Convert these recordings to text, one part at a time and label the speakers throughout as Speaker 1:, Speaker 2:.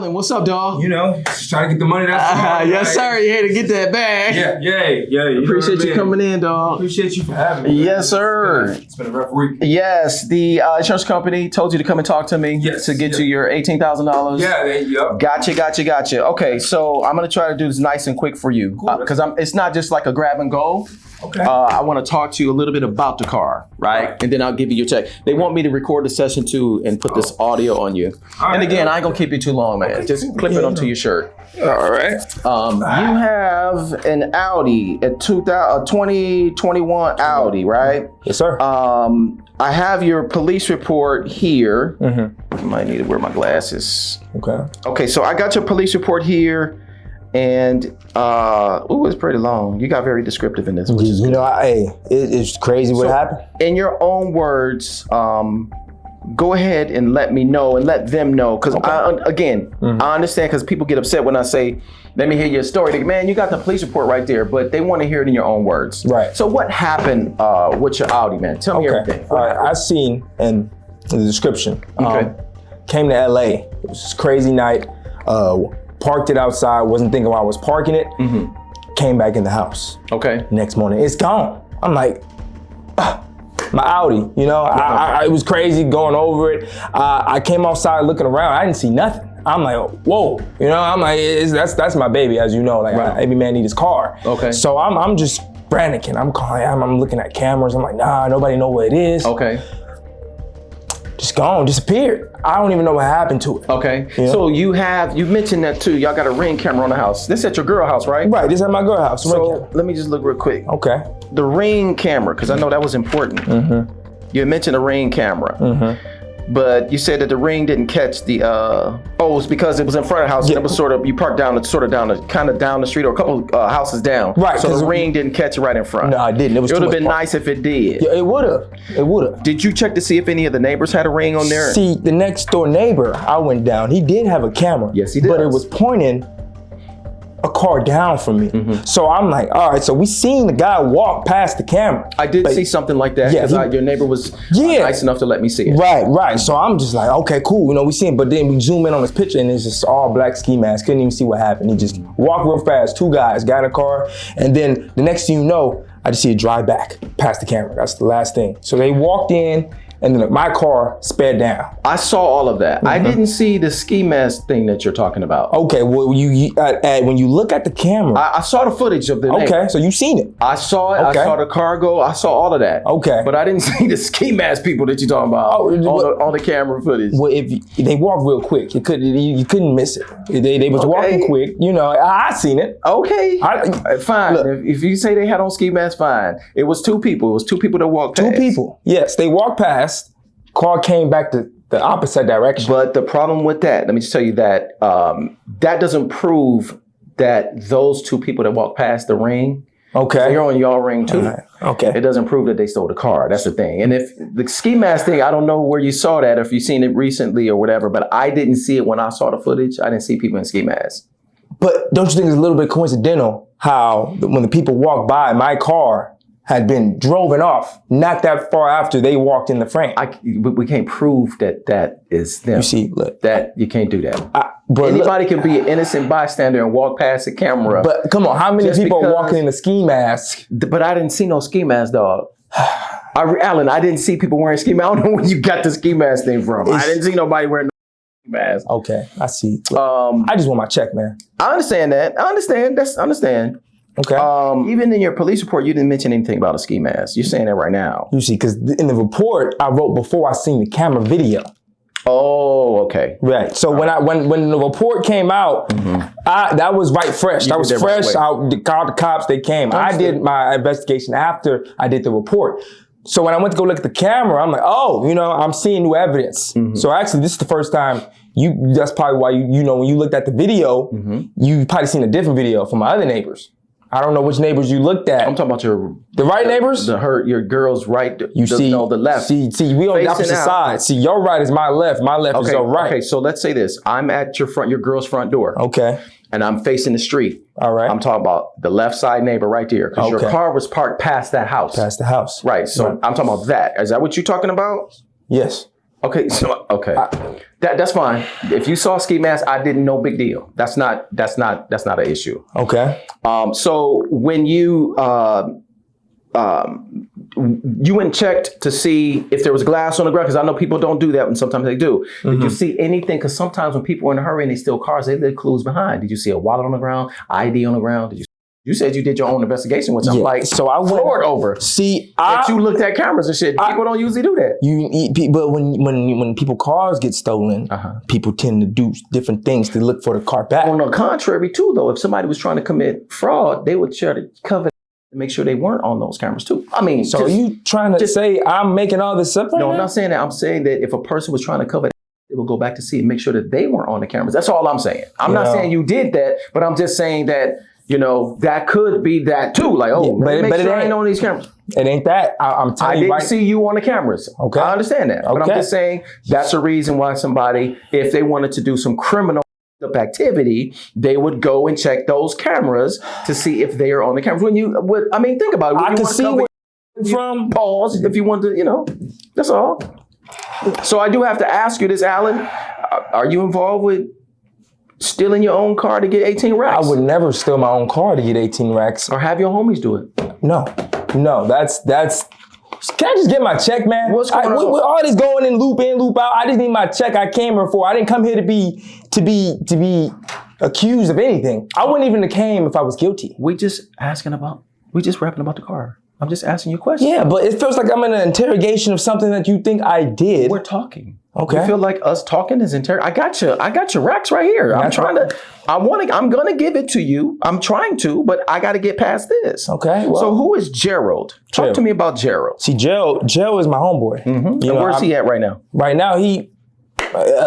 Speaker 1: Alan, what's up, dog?
Speaker 2: You know, just trying to get the money that's
Speaker 1: yes, sir. You had to get that bag.
Speaker 2: Yeah.
Speaker 1: Appreciate you coming in, dog.
Speaker 2: Appreciate you for having me.
Speaker 1: Yes, sir.
Speaker 2: It's been a rough week.
Speaker 1: Yes, the insurance company told you to come and talk to me to get you your $18,000.
Speaker 2: Yeah,
Speaker 1: Gotcha. Okay, so I'm gonna try to do this nice and quick for you because it's not just like a grab and go.
Speaker 2: Okay.
Speaker 1: I want to talk to you a little bit about the car, right? And then I'll give you your check. They want me to record the session too and put this audio on you. And again, I ain't gonna keep you too long, man. Just clip it onto your shirt.
Speaker 2: All right.
Speaker 1: You have an Audi, a 2021 Audi, right?
Speaker 2: Yes, sir.
Speaker 1: I have your police report here. I might need to wear my glasses. Okay, so I got your police report here. And it's pretty long. You got very descriptive in this.
Speaker 2: It's crazy what happened.
Speaker 1: In your own words, go ahead and let me know and let them know. Because I understand because people get upset when I say, let me hear your story. Like, man, you got the police report right there, but they want to hear it in your own words.
Speaker 2: Right.
Speaker 1: So what happened with your Audi, man? Tell me everything.
Speaker 2: All right, I seen in the description. Came to LA. It was a crazy night. Parked it outside, wasn't thinking while I was parking it. Came back in the house.
Speaker 1: Okay.
Speaker 2: Next morning, it's gone. I'm like, my Audi, it was crazy going over it. I came outside looking around, I didn't see nothing. I'm like, whoa, I'm like, that's my baby, as you know, like every man need his car.
Speaker 1: Okay.
Speaker 2: So I'm just panicking. I'm calling, I'm looking at cameras. I'm like, nah, nobody know where it is.
Speaker 1: Okay.
Speaker 2: Just gone, disappeared. I don't even know what happened to it.
Speaker 1: Okay. So you mentioned that too. Y'all got a Ring camera on the house. This at your girl house, right?
Speaker 2: Right, this at my girl house.
Speaker 1: So let me just look real quick.
Speaker 2: Okay.
Speaker 1: The Ring camera, because I know that was important. You had mentioned a Ring camera. But you said that the Ring didn't catch the, it's because it was in front of the house. And it was you parked down the street or a couple houses down.
Speaker 2: Right.
Speaker 1: So the Ring didn't catch it right in front.
Speaker 2: No, I didn't. It would
Speaker 1: have been nice if it did.
Speaker 2: Yeah, it would have.
Speaker 1: Did you check to see if any of the neighbors had a Ring on there?
Speaker 2: See, the next door neighbor, I went down, he did have a camera.
Speaker 1: Yes, he did.
Speaker 2: But it was pointing a car down from me. So I'm like, all right, so we seen the guy walk past the camera.
Speaker 1: I did see something like that because your neighbor was nice enough to let me see it.
Speaker 2: Right. So I'm just like, okay, cool. We see him, but then we zoom in on his picture and it's just all black ski mask. Couldn't even see what happened. He just walked real fast, two guys, got in a car. And then the next thing you know, I just see it drive back past the camera. That's the last thing. So they walked in, and then my car sped down.
Speaker 1: I saw all of that. I didn't see the ski mask thing that you're talking about.
Speaker 2: Okay, well, when you look at the camera.
Speaker 1: I saw the footage of the
Speaker 2: Okay,
Speaker 1: neighbor.
Speaker 2: so you've seen it.
Speaker 1: I saw it.
Speaker 2: Okay.
Speaker 1: I saw the cargo. I saw all of that.
Speaker 2: Okay.
Speaker 1: But I didn't see the ski mask people that you're talking about on the camera footage.
Speaker 2: Well, if they walked real quick, you couldn't miss it. They was walking quick. I seen it.
Speaker 1: Okay. Fine.
Speaker 2: Look,
Speaker 1: if you say they had on ski masks, fine. It was two people. It was two people that walked past.
Speaker 2: Two people. Yes, they walked past. Car came back the opposite direction.
Speaker 1: But the problem with that, let me just tell you that that doesn't prove that those two people that walked past the Ring, they're on your Ring too.
Speaker 2: Right. Okay.
Speaker 1: It doesn't prove that they stole the car. That's the thing. And if the ski mask thing, I don't know where you saw that, if you've seen it recently or whatever, but I didn't see it when I saw the footage. I didn't see people in ski masks.
Speaker 2: But don't you think it's a little bit coincidental how when the people walked by, my car had been driven off not that far after they walked in the frame.
Speaker 1: We can't prove that is them.
Speaker 2: You see, look.
Speaker 1: That you can't do that.
Speaker 2: Anybody
Speaker 1: can be an innocent bystander and walk past the camera.
Speaker 2: But come on, how many people are walking in a ski mask?
Speaker 1: But I didn't see no ski mask, dog. Alan, I didn't see people wearing ski mask. I don't know where you got the ski mask thing from. I didn't see nobody wearing no ski mask.
Speaker 2: Okay, I see. I just want my check, man.
Speaker 1: I understand that. I understand.
Speaker 2: Okay.
Speaker 1: Even in your police report, you didn't mention anything about a ski mask. You're saying that right now.
Speaker 2: You see, because in the report I wrote before I seen the camera video.
Speaker 1: Oh, okay.
Speaker 2: Right. So when the report came out, that was right fresh. That was fresh. I called the cops. They came. I did my investigation after I did the report. So when I went to go look at the camera, I'm like, I'm seeing new evidence. So actually, this is the first time. That's probably why when you looked at the video, you probably seen a different video from my other neighbors. I don't know which neighbors you looked at.
Speaker 1: I'm talking about
Speaker 2: the right neighbors?
Speaker 1: Your girl's right.
Speaker 2: The left. See, we on the opposite side. See, your right is my left. My left is your right.
Speaker 1: Okay, so let's say this. I'm at your girl's front door.
Speaker 2: Okay.
Speaker 1: And I'm facing the street.
Speaker 2: All right.
Speaker 1: I'm talking about the left side neighbor right there. Because your car was parked past that house.
Speaker 2: Past the house.
Speaker 1: Right. So I'm talking about that. Is that what you're talking about?
Speaker 2: Yes.
Speaker 1: Okay, so that's fine. If you saw ski mask, I didn't know, big deal. That's not an issue.
Speaker 2: Okay.
Speaker 1: So when you went and checked to see if there was glass on the ground, because I know people don't do that, and sometimes they do. Did you see anything? Because sometimes when people are in a hurry and they steal cars, they leave clues behind. Did you see a wallet on the ground, ID on the ground? You said you did your own investigation, which I'm like,
Speaker 2: so I went
Speaker 1: floored over.
Speaker 2: See,
Speaker 1: that you looked at cameras and shit. People don't usually do that.
Speaker 2: But when people cars get stolen, people tend to do different things to look for the car back.
Speaker 1: On the contrary, too, though, if somebody was trying to commit fraud, they would try to cover to make sure they weren't on those cameras too. I mean,
Speaker 2: so you trying to say I'm making all this up right
Speaker 1: No,
Speaker 2: now?
Speaker 1: I'm not saying that. I'm saying that if a person was trying to cover that, they would go back to see and make sure that they weren't on the cameras. That's all I'm saying. I'm not saying you did that, but I'm just saying that, that could be that too. Like, but make sure I ain't on these cameras.
Speaker 2: It ain't that. I'm telling you.
Speaker 1: I didn't see you on the cameras.
Speaker 2: Okay.
Speaker 1: I understand that. But I'm just saying that's a reason why somebody, if they wanted to do some criminal activity, they would go and check those cameras to see if they are on the cameras. Think about it.
Speaker 2: I can see where
Speaker 1: from pause if you want to, that's all. So I do have to ask you this, Alan. Are you involved with stealing your own car to get 18 racks?
Speaker 2: I would never steal my own car to get 18 racks.
Speaker 1: Or have your homies do it?
Speaker 2: No, that's. Can I just get my check, man?
Speaker 1: What's going on?
Speaker 2: With all this going in, loop out, I just need my check. I came here for. I didn't come here to be accused of anything. I wouldn't even have came if I was guilty.
Speaker 1: We just rapping about the car. I'm just asking you questions.
Speaker 2: Yeah, but it feels like I'm in an interrogation of something that you think I did.
Speaker 1: We're talking.
Speaker 2: Okay.
Speaker 1: You feel like us talking is I got your racks right here. I'm gonna give it to you. I'm trying to, but I gotta get past this.
Speaker 2: Okay. Well,
Speaker 1: so who is Gerald? Talk to me about Gerald.
Speaker 2: See, Gerald is my homeboy.
Speaker 1: Mm-hmm. Where's he at right now?
Speaker 2: Right now,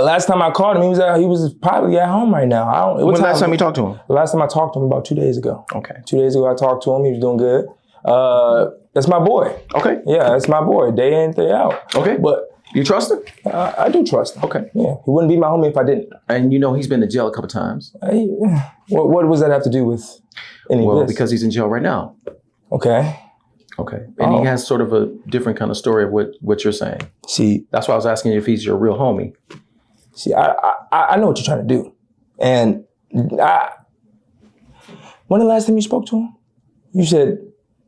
Speaker 2: last time I called him, he was probably at home right now.
Speaker 1: When last time you talked to him?
Speaker 2: The last time I talked to him about 2 days ago.
Speaker 1: Okay.
Speaker 2: 2 days ago I talked to him. He was doing good. That's my boy.
Speaker 1: Okay.
Speaker 2: Yeah, that's my boy. Day in, day out.
Speaker 1: Okay.
Speaker 2: But
Speaker 1: you trust him?
Speaker 2: I do trust him.
Speaker 1: Okay.
Speaker 2: Yeah. He wouldn't be my homie if I didn't.
Speaker 1: And he's been to jail a couple times.
Speaker 2: What does that have to do with any of this?
Speaker 1: Because he's in jail right now.
Speaker 2: Okay.
Speaker 1: Okay. And he has sort of a different kind of story of what you're saying.
Speaker 2: See.
Speaker 1: That's why I was asking you if he's your real homie.
Speaker 2: See, I know what you're trying to do. And when the last time you spoke to him? You said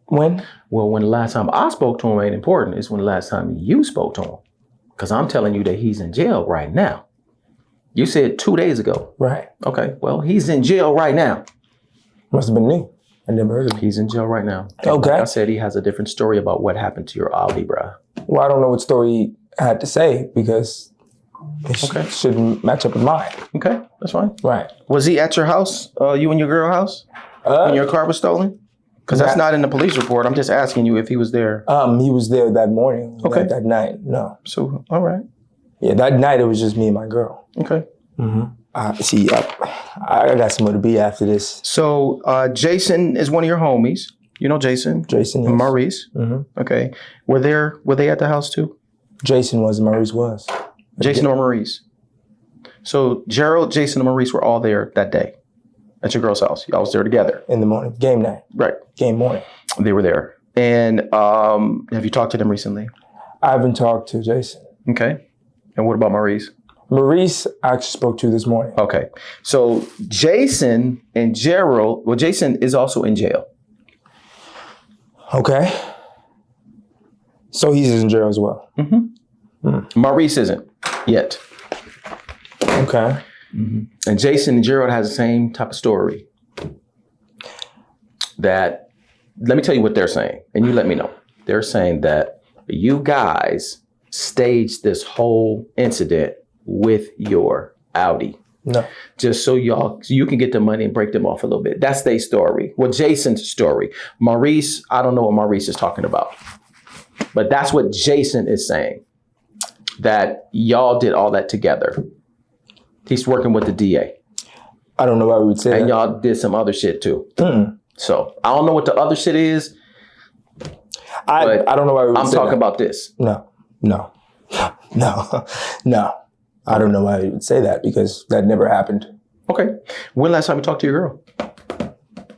Speaker 2: when?
Speaker 1: Well, when the last time I spoke to him ain't important. It's when the last time you spoke to him. Because I'm telling you that he's in jail right now. You said 2 days ago.
Speaker 2: Right.
Speaker 1: Okay. Well, he's in jail right now.
Speaker 2: Must have been new. I never heard of him.
Speaker 1: He's in jail right now. And
Speaker 2: okay.
Speaker 1: Like I said, he has a different story about what happened to your Audi, bro.
Speaker 2: Well, I don't know what story he had to say because it shouldn't match up with mine.
Speaker 1: Okay. That's fine.
Speaker 2: Right.
Speaker 1: Was he at your house, you and your girl house, when your car was stolen? Because that's not in the police report. I'm just asking you if he was there.
Speaker 2: He was there that morning.
Speaker 1: Okay.
Speaker 2: That night, no.
Speaker 1: So, all right.
Speaker 2: Yeah, that night it was just me and my girl.
Speaker 1: Okay.
Speaker 2: Mm-hmm. See, I got somewhere to be after this.
Speaker 1: So, Jason is one of your homies. You know Jason?
Speaker 2: Jason, yes.
Speaker 1: Maurice. Mm-hmm. Okay. Were they at the house too?
Speaker 2: Jason was, Maurice was.
Speaker 1: Jason or Maurice? So, Gerald, Jason, and Maurice were all there that day. At your girl's house. Y'all was there together.
Speaker 2: In the morning. Game night.
Speaker 1: Right.
Speaker 2: Game morning.
Speaker 1: They were there. And have you talked to them recently?
Speaker 2: I haven't talked to Jason.
Speaker 1: Okay. And what about Maurice?
Speaker 2: Maurice, I actually spoke to this morning.
Speaker 1: Okay. So Jason and Gerald, well, Jason is also in jail.
Speaker 2: Okay. So he's in jail as well.
Speaker 1: Mm-hmm. Maurice isn't yet.
Speaker 2: Okay.
Speaker 1: Mm-hmm. And Jason and Gerald has the same type of story. That, let me tell you what they're saying, and you let me know. They're saying that you guys staged this whole incident with your Audi.
Speaker 2: No.
Speaker 1: Just so you can get the money and break them off a little bit. That's their story. Well, Jason's story. Maurice, I don't know what Maurice is talking about. But that's what Jason is saying. That y'all did all that together. He's working with the DA. I
Speaker 2: don't know why we would say that.
Speaker 1: And y'all did some other shit too. So I don't know what the other shit is.
Speaker 2: I don't know why we would say that.
Speaker 1: I'm talking about this.
Speaker 2: No. I don't know why you would say that because that never happened.
Speaker 1: Okay. When last time you talked to your girl?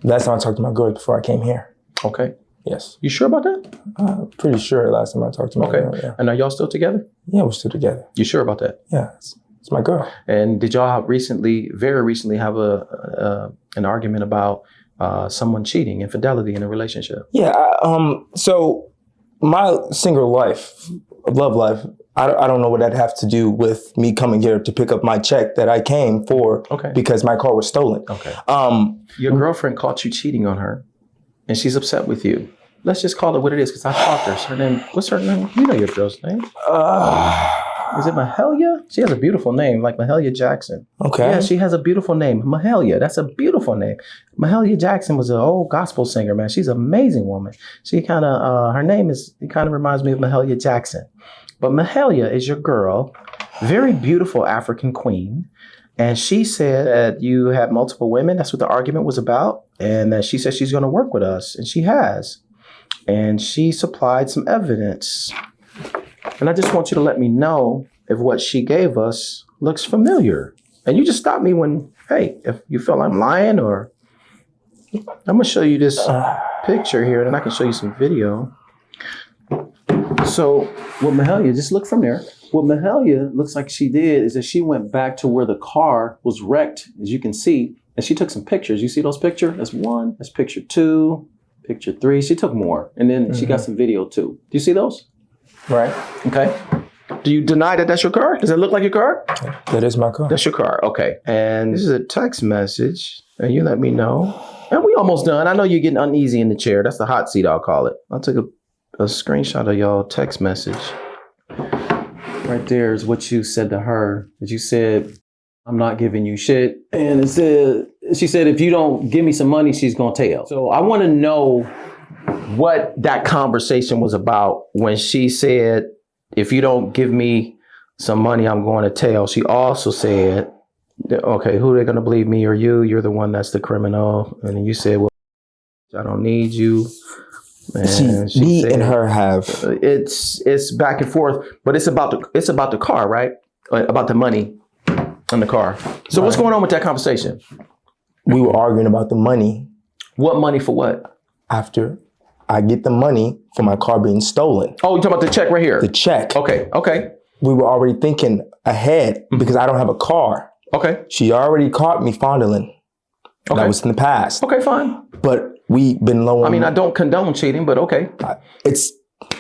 Speaker 2: Last time I talked to my girl before I came here.
Speaker 1: Okay.
Speaker 2: Yes.
Speaker 1: You sure about that?
Speaker 2: Pretty sure last time I talked to my girl.
Speaker 1: Okay.
Speaker 2: Yeah.
Speaker 1: And are y'all still together?
Speaker 2: Yeah, we're still together.
Speaker 1: You sure about that?
Speaker 2: Yeah, it's my girl.
Speaker 1: And did y'all very recently have an argument about someone cheating, infidelity in a relationship?
Speaker 2: Yeah. So my single life, love life, I don't know what that have to do with me coming here to pick up my check that I came for because my car was stolen.
Speaker 1: Okay. Your girlfriend caught you cheating on her, and she's upset with you. Let's just call it what it is, because I talked to her. Her name, what's her name? You know your girl's name. Is it Mahalia? She has a beautiful name, like Mahalia Jackson.
Speaker 2: Okay.
Speaker 1: Yeah, she has a beautiful name. Mahalia, that's a beautiful name. Mahalia Jackson was an old gospel singer, man. She's an amazing woman. She kind of, her name kind of reminds me of Mahalia Jackson. But Mahalia is your girl, very beautiful African queen. And she said that you have multiple women. That's what the argument was about. And that she said she's going to work with us. And she has. And she supplied some evidence. And I just want you to let me know if what she gave us looks familiar. And you just stop me when, hey, if you feel I'm lying, or I'm going to show you this picture here, and then I can show you some video. So what Mahalia, just look from there. What Mahalia looks like she did is that she went back to where the car was wrecked, as you can see, and she took some pictures. You see those pictures? That's one. That's picture two, picture three. She took more. And then she got some video too. Do you see those?
Speaker 2: Right.
Speaker 1: Okay. Do you deny that that's your car? Does it look like your car?
Speaker 2: That is my car.
Speaker 1: That's your car. Okay. And this is a text message, and you let me know. And we almost done. I know you're getting uneasy in the chair. That's the hot seat, I'll call it. I took a screenshot of y'all text message. Right there is what you said to her. That you said, I'm not giving you shit. And it said, she said, if you don't give me some money, she's going to tell. So I want to know what that conversation was about when she said, if you don't give me some money, I'm going to tell. She also said, okay, who are they going to believe, me or you? You're the one that's the criminal. And then you said, well, I don't need you. And
Speaker 2: me and her have
Speaker 1: it's back and forth, but it's about the car, right? About the money in the car. So what's going on with that conversation?
Speaker 2: We were arguing about the money.
Speaker 1: What money for what?
Speaker 2: After I get the money for my car being stolen.
Speaker 1: Oh, you're talking about the check right here?
Speaker 2: The check.
Speaker 1: Okay.
Speaker 2: We were already thinking ahead because I don't have a car.
Speaker 1: Okay.
Speaker 2: She already caught me fondling. Okay. That was in the past.
Speaker 1: Okay, fine.
Speaker 2: But we've been low.
Speaker 1: I mean, I don't condone cheating, but okay.
Speaker 2: It's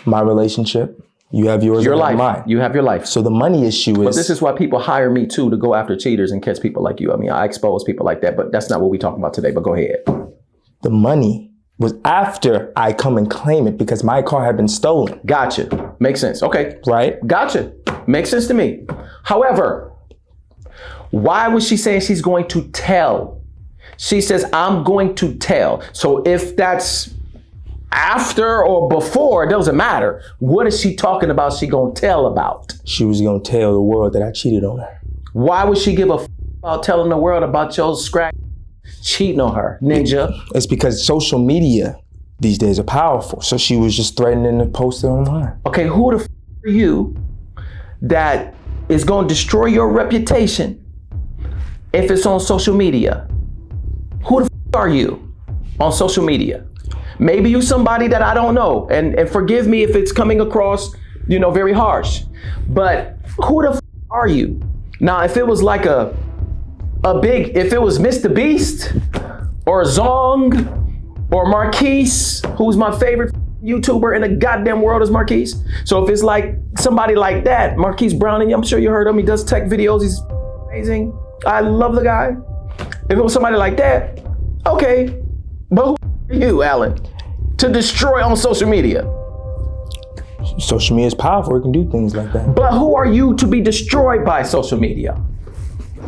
Speaker 2: my relationship. You have yours.
Speaker 1: Your life.
Speaker 2: Mine.
Speaker 1: You have your life.
Speaker 2: So the money issue is.
Speaker 1: But this is why people hire me too, to go after cheaters and catch people like you. I mean, I expose people like that, but that's not what we're talking about today. But go ahead.
Speaker 2: The money was after I come and claim it because my car had been stolen.
Speaker 1: Gotcha. Makes sense. Okay.
Speaker 2: Right?
Speaker 1: Gotcha. Makes sense to me. However, why was she saying she's going to tell? She says, I'm going to tell. So if that's after or before, it doesn't matter. What is she talking about she going to tell about?
Speaker 2: She was going to tell the world that I cheated on her.
Speaker 1: Why would she give a about telling the world about your scratch cheating on her, ninja?
Speaker 2: It's because social media these days are powerful. So she was just threatening to post it online.
Speaker 1: Okay, who the are you that is going to destroy your reputation if it's on social media? Who the are you on social media? Maybe you somebody that I don't know, and forgive me if it's coming across, very harsh. But who the are you? Now, if it was like if it was Mr. Beast or Zong or Marquise, who's my favorite YouTuber in the goddamn world is Marquise. So if it's like somebody like that, Marquise Browning, I'm sure you heard him. He does tech videos. He's amazing. I love the guy. If it was somebody like that, okay. But who are you, Alan, to destroy on social media?
Speaker 2: Social media is powerful. It can do things like that.
Speaker 1: But who are you to be destroyed by social media?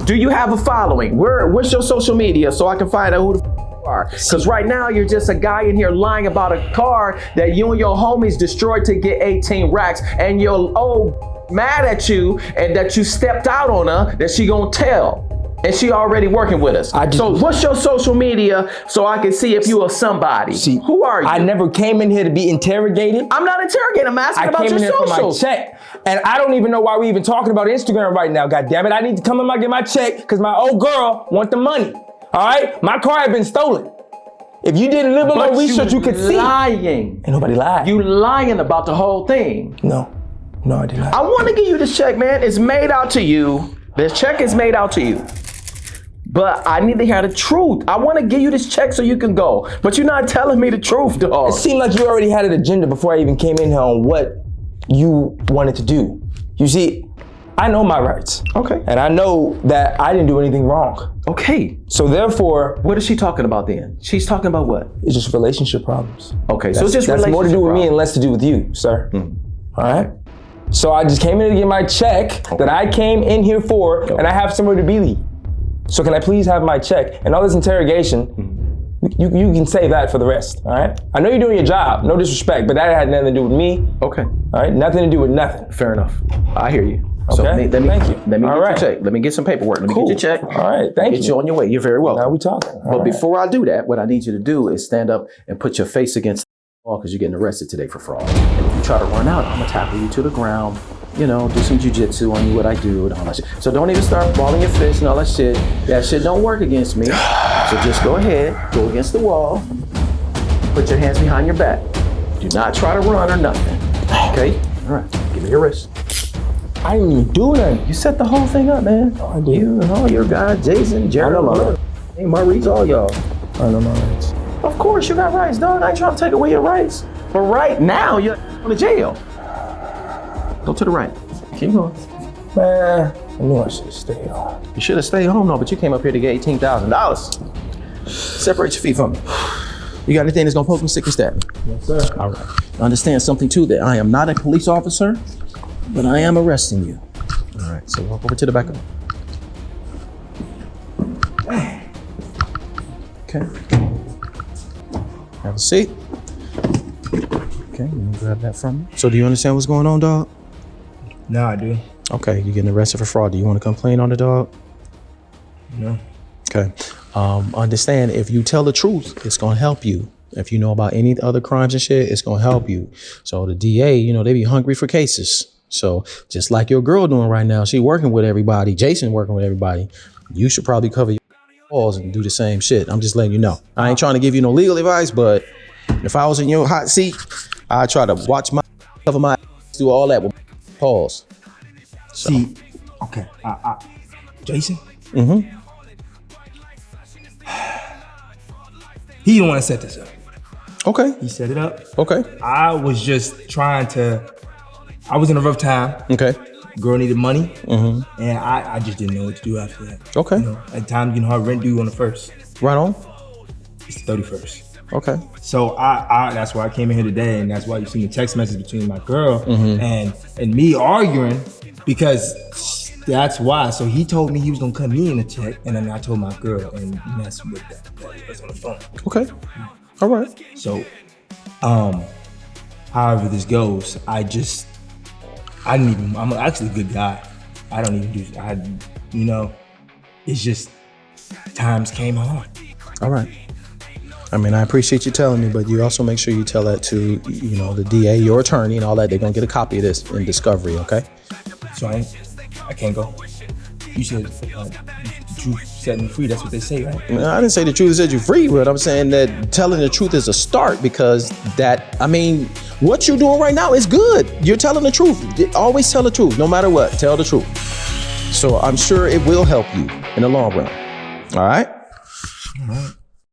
Speaker 1: Do you have a following? What's your social media so I can find out who the you are? Because right now you're just a guy in here lying about a car that you and your homies destroyed to get 18 racks, and your old mad at you and that you stepped out on her, that she gonna tell. And she already working with us. So what's your social media so I can see if you are somebody?
Speaker 2: See,
Speaker 1: who are you?
Speaker 2: I never came in here to be interrogated.
Speaker 1: I'm not interrogating. I'm asking about your socials. I came in here for my check.
Speaker 2: And I don't even know why we even talking about Instagram right now. God damn it. I need to come in and get my check because my old girl want the money. All right? My car had been stolen. If you did a little bit more research, you could see.
Speaker 1: Lying.
Speaker 2: Ain't nobody lied.
Speaker 1: You lying about the whole thing.
Speaker 2: No, I did not.
Speaker 1: I want to give you this check, man. It's made out to you. This check is made out to you. But I need to hear the truth. I want to give you this check so you can go. But you're not telling me the truth, dog.
Speaker 2: It seemed like you already had an agenda before I even came in here on what you wanted to do. You see, I know my rights.
Speaker 1: Okay.
Speaker 2: And I know that I didn't do anything wrong.
Speaker 1: Okay.
Speaker 2: So therefore,
Speaker 1: what is she talking about then? She's talking about what?
Speaker 2: It's just relationship problems.
Speaker 1: Okay, so it's just
Speaker 2: that's
Speaker 1: relationship
Speaker 2: more to do with
Speaker 1: problems.
Speaker 2: me and less to do with you, sir. All right? So I just came in to get my check that I came in here for, and I have somewhere to be. So can I please have my check? And all this interrogation, you can save that for the rest, all right? I know you're doing your job, no disrespect, but that had nothing to do with me.
Speaker 1: Okay.
Speaker 2: All right, nothing to do with nothing.
Speaker 1: Fair enough. I hear you.
Speaker 2: Okay,
Speaker 1: So thank you. Let me
Speaker 2: All
Speaker 1: get
Speaker 2: right.
Speaker 1: your check. Let me get some paperwork. Let me get your check.
Speaker 2: All right, thank you.
Speaker 1: Get you on your way. You're very welcome.
Speaker 2: Now we talking.
Speaker 1: But before I do that, what I need you to do is stand up and put your face against the wall because you're getting arrested today for fraud. And if you try to run out, I'm gonna tackle you to the ground. You know, do some jujitsu on you, what I do, and all that shit. So don't even start balling your fist and all that shit. That shit don't work against me. So just go ahead, go against the wall, put your hands behind your back. Do not try to run or nothing. Okay? All right. Give me your wrist.
Speaker 2: I didn't even do nothing.
Speaker 1: You set the whole thing up, man.
Speaker 2: I did.
Speaker 1: You and all your guys, Jason, Jared,
Speaker 2: I know my rights.
Speaker 1: hey, Maurice, all y'all.
Speaker 2: I know my rights.
Speaker 1: Of course you got rights, dog. I ain't trying to take away your rights. But right now, you're going to jail. Go to the right. Keep going.
Speaker 2: Man, I knew I should have stayed home.
Speaker 1: You should have stayed home, though, but you came up here to get $18,000. Separate your feet from me. You got anything that's going to poke me, stick, and stab me?
Speaker 2: Yes, sir.
Speaker 1: All right. Understand something, too, that I am not a police officer, but I am arresting you. All right, so walk over to the back of me. Okay. Have a seat. Okay, let me grab that from you. So do you understand what's going on, dog?
Speaker 2: No, I do.
Speaker 1: Okay, you're getting arrested for fraud. Do you want to complain on the dog?
Speaker 2: No.
Speaker 1: Okay. Understand, if you tell the truth, it's going to help you. If you know about any other crimes and shit, it's going to help you. So the DA, you know, they be hungry for cases. So just like your girl doing right now, she working with everybody, Jason working with everybody, you should probably cover your balls and do the same shit. I'm just letting you know. I ain't trying to give you no legal advice, but if I was in your hot seat, I'd try to watch my, cover my, do all that with pause. So.
Speaker 2: See, okay, Jason?
Speaker 1: Mm-hmm.
Speaker 2: He don't want to set this up.
Speaker 1: Okay.
Speaker 2: He set it up.
Speaker 1: Okay.
Speaker 2: I was just trying to, I was in a rough time.
Speaker 1: Okay.
Speaker 2: Girl needed money.
Speaker 1: Mm-hmm.
Speaker 2: And I just didn't know what to do after that.
Speaker 1: Okay.
Speaker 2: You know, at times, you know, her rent due on the 1st.
Speaker 1: Right on.
Speaker 2: It's the 31st.
Speaker 1: Okay.
Speaker 2: So I that's why I came in here today, and that's why you seen the text message between my girl and me arguing, because that's why. So he told me he was gonna cut me in a check, and then I told my girl, and mess with that. That was on the phone.
Speaker 1: Okay. All right.
Speaker 2: So, however this goes, I'm actually a good guy. I don't even do, you know, it's just times came hard.
Speaker 1: All right. I mean, I appreciate you telling me, but you also make sure you tell that to, you know, the DA, your attorney, and all that. They're gonna get a copy of this in discovery, okay?
Speaker 2: So I can't go. You said the truth set me free. That's what they say, right?
Speaker 1: No, I didn't say the truth set you free, but I'm saying that telling the truth is a start, because that, I mean, what you're doing right now is good. You're telling the truth. Always tell the truth, no matter what. Tell the truth. So I'm sure it will help you in the long run. All right?
Speaker 2: All right.